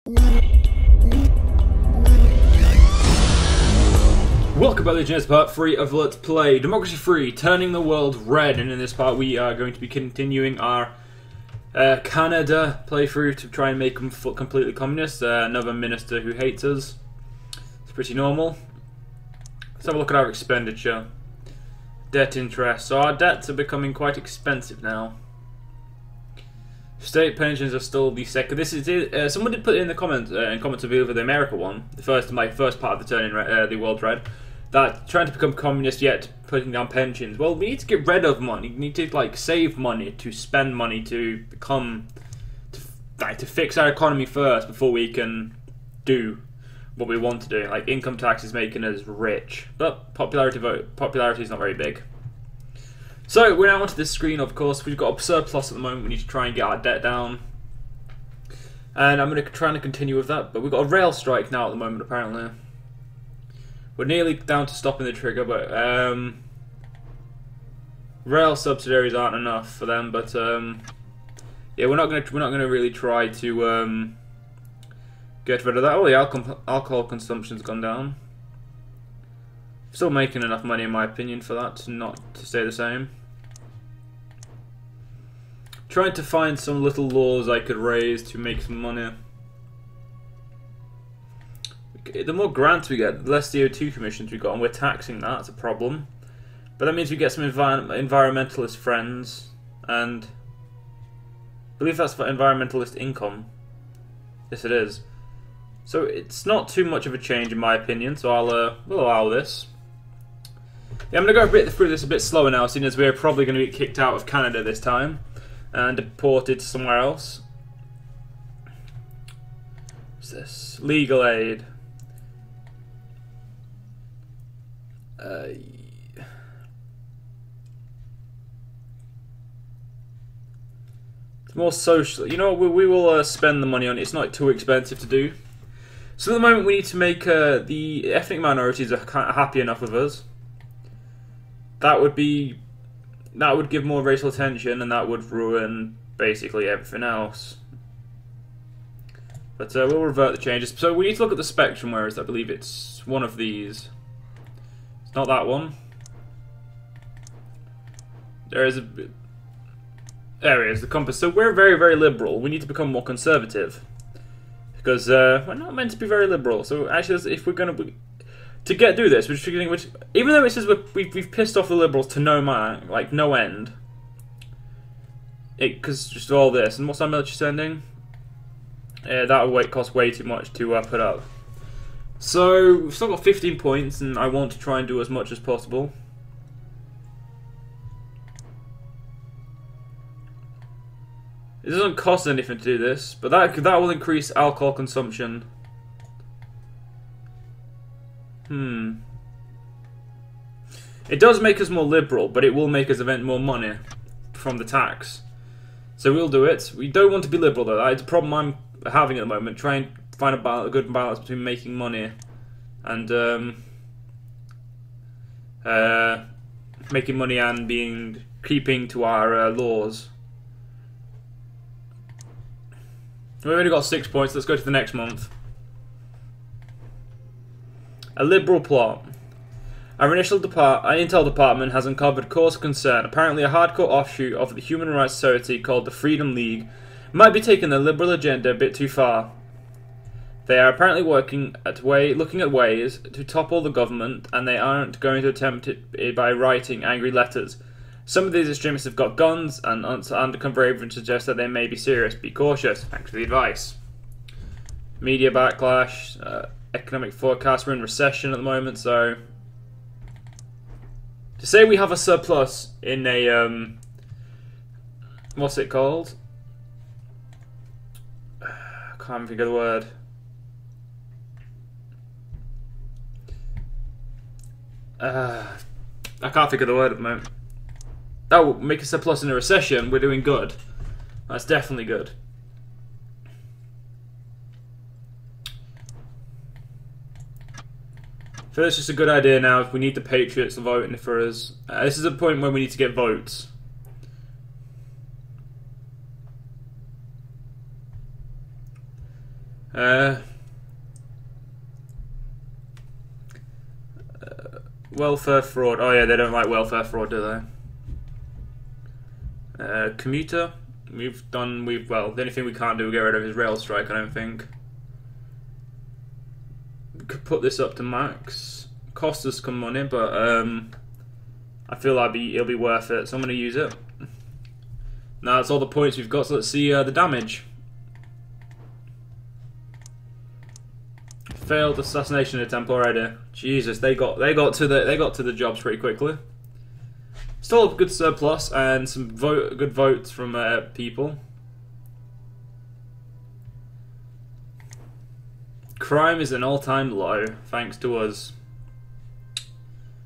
Welcome back to Legionnaires part 3 of Let's Play Democracy 3, Turning the World Red, and in this part we are going to be continuing our Canada playthrough to try and make them completely communist. Another minister who hates us. It's pretty normal. Let's have a look at our expenditure. Debt interest. So our debts are becoming quite expensive now. State pensions are still the second. This is someone did put in the comments over the America one, my first part of the turning the world red. That trying to become communist yet putting down pensions. Well, we need to get rid of money. We need to save money, to spend money, to become to fix our economy first before we can do what we want to do. Like income tax is making us rich, but popularity is not very big. So we're now onto this screen. Of course, we've got a surplus at the moment. We need to try and get our debt down, and I'm going to try and continue with that. But we've got a rail strike now at the moment. Apparently. We're nearly down to stopping the trigger, but rail subsidiaries aren't enough for them. But yeah, we're not gonna really try to get rid of that. Oh, the alcohol consumption's gone down. Still making enough money, in my opinion, for that not to stay the same. Trying to find some little laws I could raise to make some money. The more grants we get, the less CO2 commissions we got, and we're taxing that. That's a problem. But that means we get some environmentalist friends, and I believe that's for environmentalist income. Yes, it is. So it's not too much of a change, in my opinion. So we'll allow this. Yeah, I'm going to go through this a bit slower now, seeing as we're probably going to be kicked out of Canada this time and deported somewhere else. What's this? Legal aid. It's more social. You know, we will spend the money on it. It's not too expensive to do. So at the moment, we need to make the ethnic minorities are kind of happy enough with us. That would give more racial tension, and that would ruin basically everything else. But we'll revert the changes. So we need to look at the spectrum. Where is it? I believe it's one of these. It's not that one. There is a. There it is, the compass. So we're very, very liberal. We need to become more conservative because we're not meant to be very liberal. So actually, if we're going to do this, even though it says we've pissed off the liberals to no end, because just all this. And what's our military spending? That would cost way too much to put up. So we've still got 15 points, and I want to try and do as much as possible. It doesn't cost anything to do this, but that will increase alcohol consumption. It does make us more liberal, but it will make us event more money from the tax. So we'll do it. We don't want to be liberal though. That's a problem I'm having at the moment. Try and find a good balance between making money and making money and keeping to our laws. We've only got 6 points. Let's go to the next month. A liberal plot. Our intel department has uncovered cause of concern. Apparently, a hardcore offshoot of the human rights society called the Freedom League might be taking the liberal agenda a bit too far. They are apparently looking at ways to topple the government, and they aren't going to attempt it by writing angry letters. Some of these extremists have got guns, and undercover evidence suggests that they may be serious. Be cautious. Thanks for the advice. Media backlash, economic forecast. We're in recession at the moment, so to say we have a surplus in a what's it called? I can't think of the word. I can't think of the word at the moment. That will make a surplus in a recession. We're doing good. That's definitely good. So it's just a good idea now. If we need the Patriots voting for us, this is a point where we need to get votes. Welfare fraud. Oh yeah, they don't like welfare fraud, do they? Commuter. Well, the only thing we can't do is get rid of his rail strike, I don't think. We could put this up to max. Cost us some money, but I feel it'll be worth it, so I'm going to use it. Now that's all the points we've got, so let's see the damage. Failed assassination attempt already. Jesus, they got to the jobs pretty quickly. Still a good surplus and some good votes from people. Crime is an all-time low, thanks to us.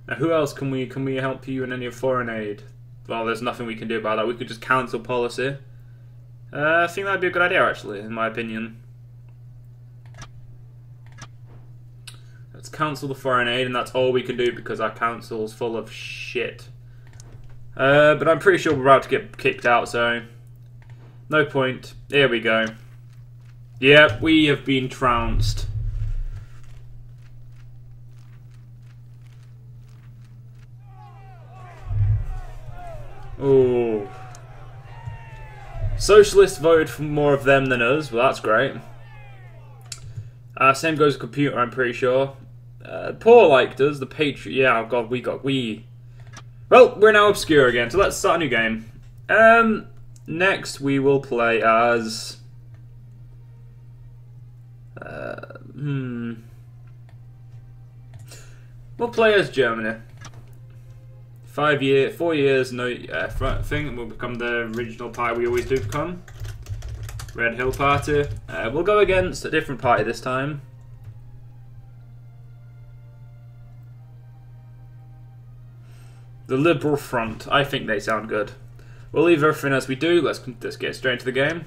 Now, who else can we help you in any foreign aid? Well, there's nothing we can do about that. We could just cancel policy. I think that'd be a good idea, actually, in my opinion. Let's cancel the foreign aid, and that's all we can do because our council's full of shit. But I'm pretty sure we're about to get kicked out, so no point. Here we go. Yeah, we have been trounced. Ooh. Socialists voted for more of them than us. Well, that's great. Same goes with computer, I'm pretty sure. Poor liked us. The Patriot. Yeah, oh god, we. Well, we're now obscure again, so let's start a new game. Next we will play as... We'll play as Germany. 4 years, no thing. We'll become the original party we always do become. Red Hill Party. We'll go against a different party this time. The Liberal Front. I think they sound good. We'll leave everything as we do. Let's get straight into the game.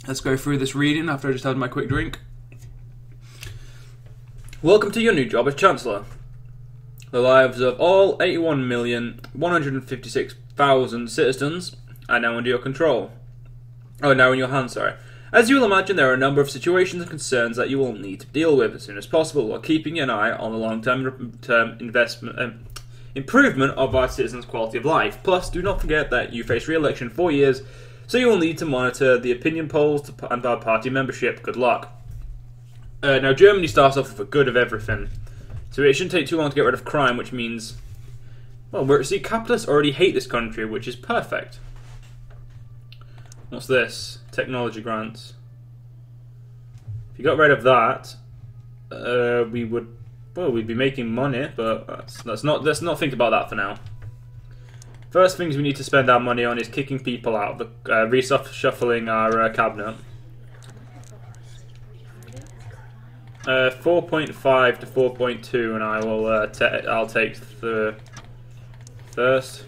Let's go through this reading after I just had my quick drink. Welcome to your new job as Chancellor. The lives of all 81,156,000 citizens are now under your control. Oh, now in your hands, sorry. As you will imagine, there are a number of situations and concerns that you will need to deal with as soon as possible, while keeping an eye on the long-term improvement of our citizens' quality of life. Plus, do not forget that you face re-election in 4 years, so you will need to monitor the opinion polls and our party membership. Good luck. Now, Germany starts off with the good of everything, so it shouldn't take too long to get rid of crime, which means, well, see, capitalists already hate this country, which is perfect. What's this? Technology grants. If you got rid of that, we'd be making money, but let's not think about that for now. First things we need to spend our money on is kicking people out, reshuffling our cabinet. 4.5 to 4.2, and I will. I'll take the first.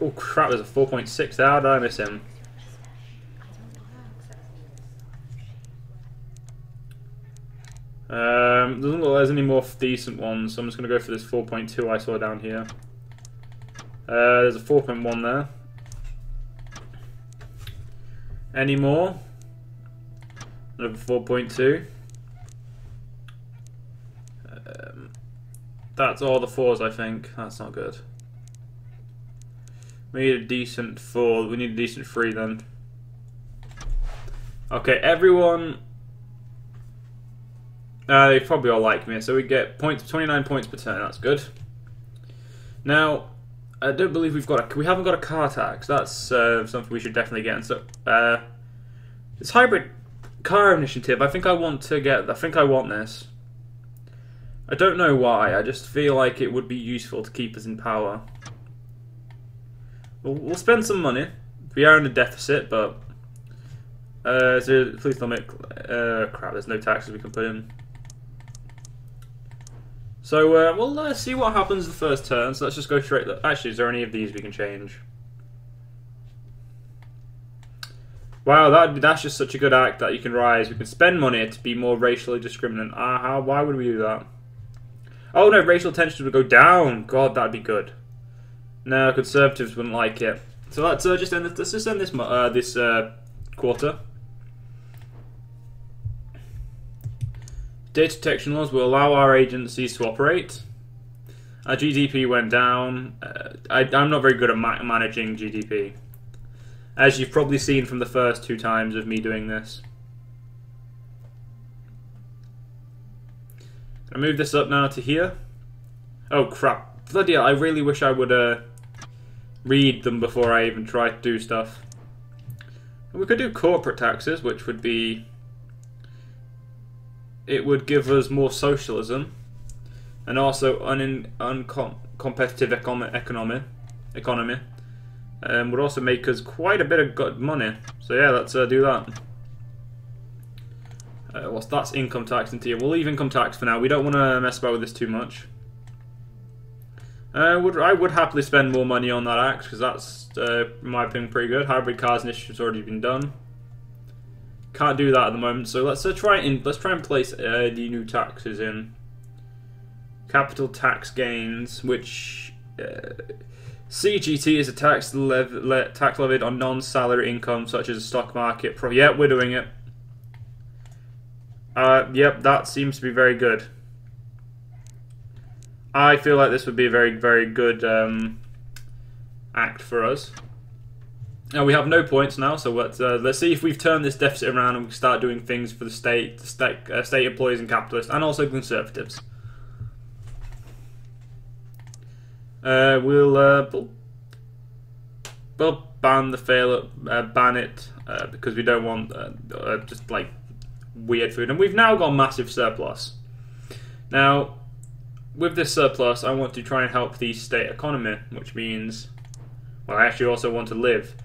Oh crap! There's a 4.6 there. How did I miss him? Doesn't look like there's any more decent ones, so I'm just going to go for this 4.2 I saw down here. There's a 4.1 there. Any more? Another 4.2. That's all the 4s, I think. That's not good. We need a decent 4. We need a decent 3 then. Okay, everyone. They probably all like me, so we get 29 points per turn. That's good. Now, I don't believe we haven't got a car tax. That's something we should definitely get. And so, this hybrid car initiative. I think I want this. I don't know why. I just feel like it would be useful to keep us in power. We'll spend some money. We are in a deficit, but please don't make crap. There's no taxes we can put in. So we'll see what happens the first turn. So let's just go straight. Actually, is there any of these we can change? Wow, that's just such a good act that you can rise. We can spend money to be more racially discriminant. Why would we do that? Oh no, racial tensions would go down. God, that'd be good. No, Conservatives wouldn't like it. So let's just end this quarter. Data protection laws will allow our agencies to operate. Our GDP went down. I'm not very good at managing GDP, as you've probably seen from the first 2 times of me doing this. Can I move this up now to here? Oh crap. Bloody hell, I really wish I would read them before I even try to do stuff. We could do corporate taxes, which would be... It would give us more socialism. And also uncompetitive economy. Would also make us quite a bit of good money. So yeah, let's do that. That's income tax into here. We'll leave income tax for now. We don't want to mess about with this too much. I would happily spend more money on that act, because that's, in my opinion, pretty good. Hybrid cars initiative's already been done. Can't do that at the moment, so let's try and place the new taxes in. Capital tax gains, which CGT is a tax levied on non-salary income, such as the stock market. Yep, we're doing it. Yep, that seems to be very good. I feel like this would be a very, very good act for us. Now we have no points now, so let's see if we've turned this deficit around and we can start doing things for the state employees and capitalists, and also conservatives. We'll ban it because we don't want just like weird food, and we've now got massive surplus. Now, with this surplus, I want to try and help the state economy, which means, well, I actually also want to live.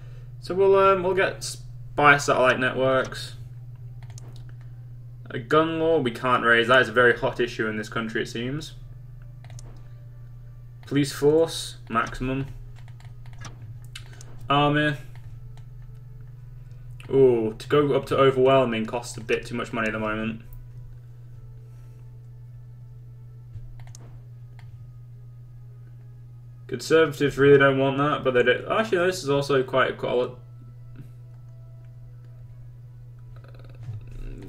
So we'll get spy satellite networks. A gun law we can't raise. That is a very hot issue in this country, it seems. Police force maximum. Army. Ooh, to go up to overwhelming costs a bit too much money at the moment. Conservatives really don't want that, but they do. Actually, no, this is also quite a lot.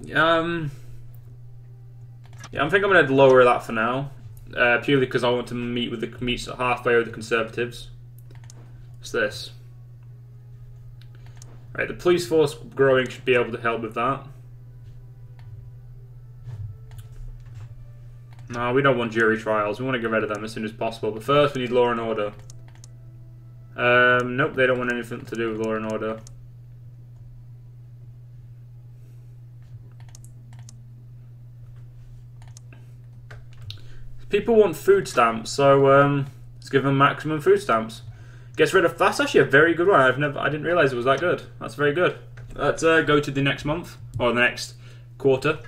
Yeah, I think I'm going to lower that for now, purely because I want to meet halfway with the Conservatives. What's this? Right, the police force growing should be able to help with that. No, we don't want jury trials. We want to get rid of them as soon as possible. But first, we need law and order. Nope, they don't want anything to do with law and order. People want food stamps, so let's give them maximum food stamps. Gets rid of. That's actually a very good one. I didn't realise it was that good. That's very good. Let's go to the next month or the next quarter.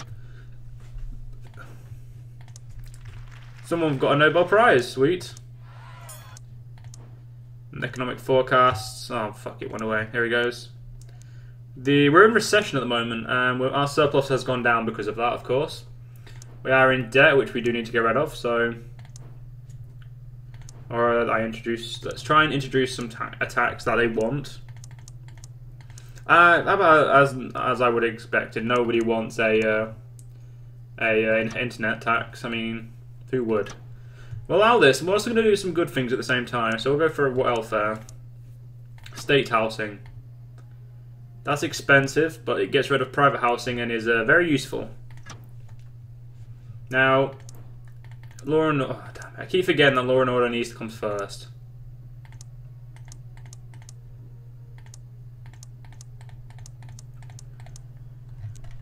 Someone got a Nobel Prize. Sweet. And economic forecasts. Oh fuck! It went away. Here he goes. We're in recession at the moment, and our surplus has gone down because of that, of course. We are in debt, which we do need to get rid of. So, let's try and introduce some attacks that they want. As I would expect, nobody wants an internet tax. I mean, who would? We'll allow this. We're also going to do some good things at the same time. So we'll go for welfare, state housing. That's expensive, but it gets rid of private housing and is very useful. Now, law and order. Oh, damn, I keep forgetting that law and order needs to come first.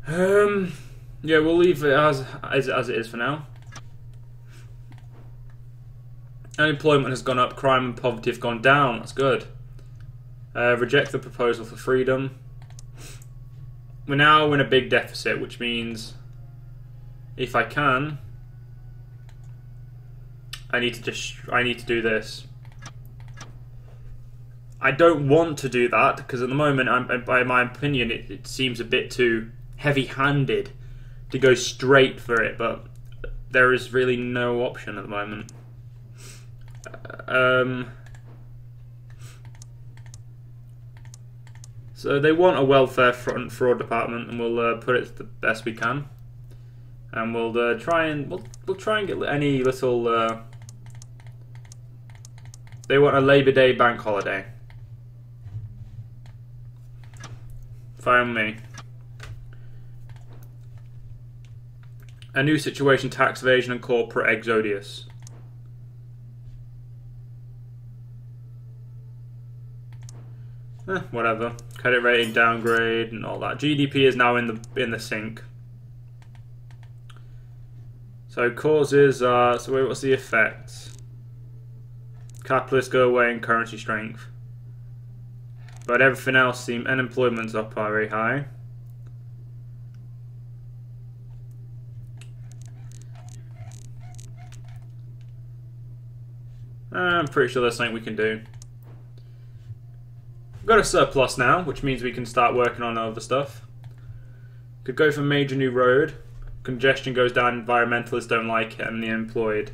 Yeah, we'll leave it as it is for now. Unemployment has gone up. Crime and poverty have gone down. That's good. Reject the proposal for freedom. We're now in a big deficit, which means, if I can, I need to do this. I don't want to do that because at the moment, by my opinion, it seems a bit too heavy-handed to go straight for it. But there is really no option at the moment. So they want a welfare fraud department, and we'll put it the best we can, and we'll try and get any little. They want a Labor Day bank holiday. Fine with me. A new situation: tax evasion and corporate exodus. Whatever. Credit rating downgrade and all that. GDP is now in the sink. So causes are. So wait, what's the effect? Capitalists go away and currency strength. But everything else seems. Unemployment's up very high. I'm pretty sure there's something we can do. We've got a surplus now, which means we can start working on other stuff. Could go for major new road. Congestion goes down, environmentalists don't like it, and the unemployed.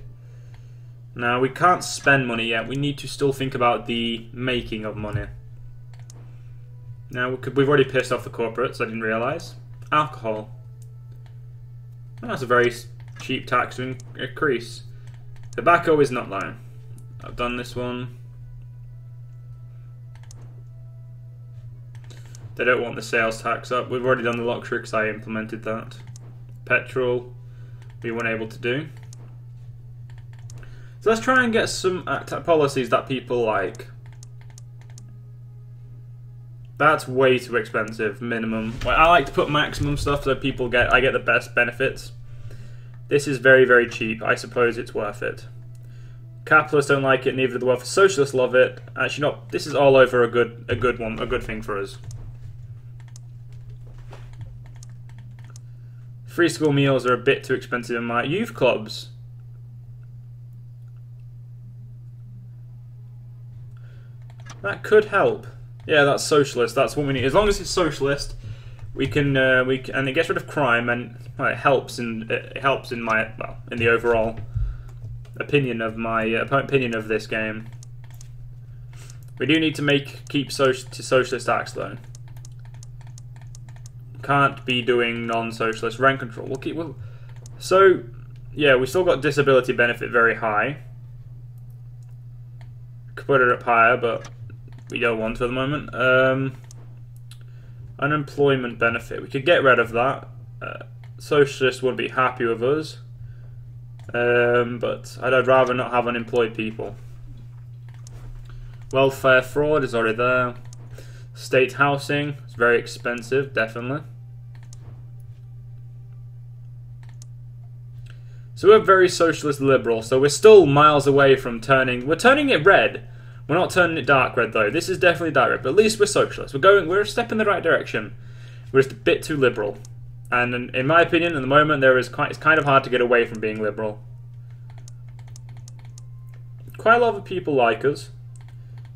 Now, we can't spend money yet. We need to still think about the making of money. Now, we've already pissed off the corporates, I didn't realise. Alcohol. Oh, that's a very cheap tax to increase. Tobacco is not low. I've done this one. They don't want the sales tax up. We've already done the luxury because I implemented that. Petrol, we weren't able to do. So let's try and get some policies that people like. That's way too expensive, minimum. Well, I like to put maximum stuff so people I get the best benefits. This is very, very cheap. I suppose it's worth it. Capitalists don't like it, neither do the welfare socialists love it. Actually, not. This is all over a good thing for us. Free school meals are a bit too expensive in my youth clubs. That could help. Yeah, that's socialist. That's what we need. As long as it's socialist, we can and it gets rid of crime, and well, it helps in my in the overall opinion of this game. We do need to keep socialist tax though. Can't be doing non-socialist rent control. So yeah, we still got disability benefit very high. Could put it up higher, but we don't want to at the moment. Unemployment benefit. We could get rid of that. Socialists would be happy with us. But I'd rather not have unemployed people. Welfare fraud is already there. State housing is very expensive, definitely. So we're very socialist liberal, so we're still miles away from we're turning it red. We're not turning it dark red though. This is definitely dark red, but at least we're socialist. We're a step in the right direction. We're just a bit too liberal. And in my opinion, at the moment, it's kind of hard to get away from being liberal. Quite a lot of people like us.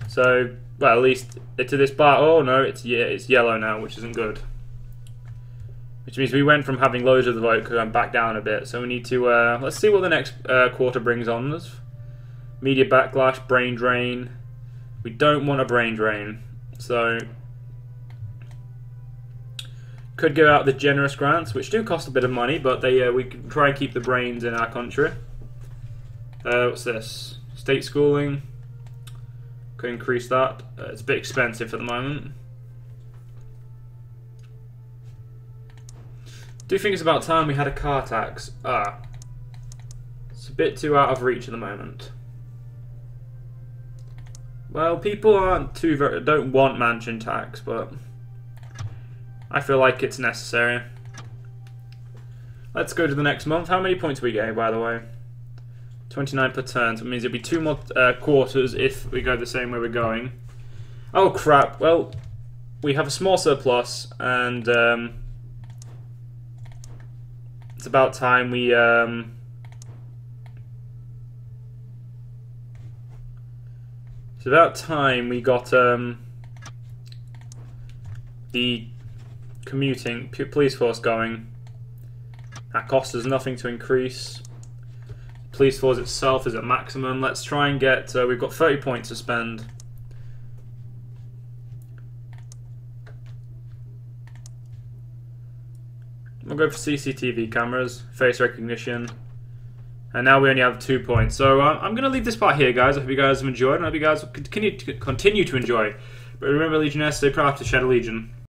So, well, at least to this bar. Oh no, it's yellow now, which isn't good. Which means we went from having loads of the vote going back down a bit. So we need to let's see what the next quarter brings on us. Media backlash, brain drain. We don't want a brain drain, so could give out the generous grants, which do cost a bit of money, but we can try and keep the brains in our country. What's this? State schooling. Could increase that. It's a bit expensive at the moment. Do you think it's about time we had a car tax? It's a bit too out of reach at the moment. Well, people don't want mansion tax, but I feel like it's necessary. Let's go to the next month. How many points are we getting, by the way? 29 per turn, so it means it'll be 2 more quarters if we go the same way we're going. Oh crap, well, we have a small surplus, and it's about time we it's about time we got the commuting police force going. That costs us nothing to increase. Police force itself is at maximum. Let's try and get. We've got 30 points to spend. We'll go for CCTV cameras, face recognition, and now we only have 2 points. So I'm going to leave this part here, guys. I hope you guys have enjoyed, and I hope you guys will continue to enjoy. But remember, Legionnaires, stay proud to Shadow Legion.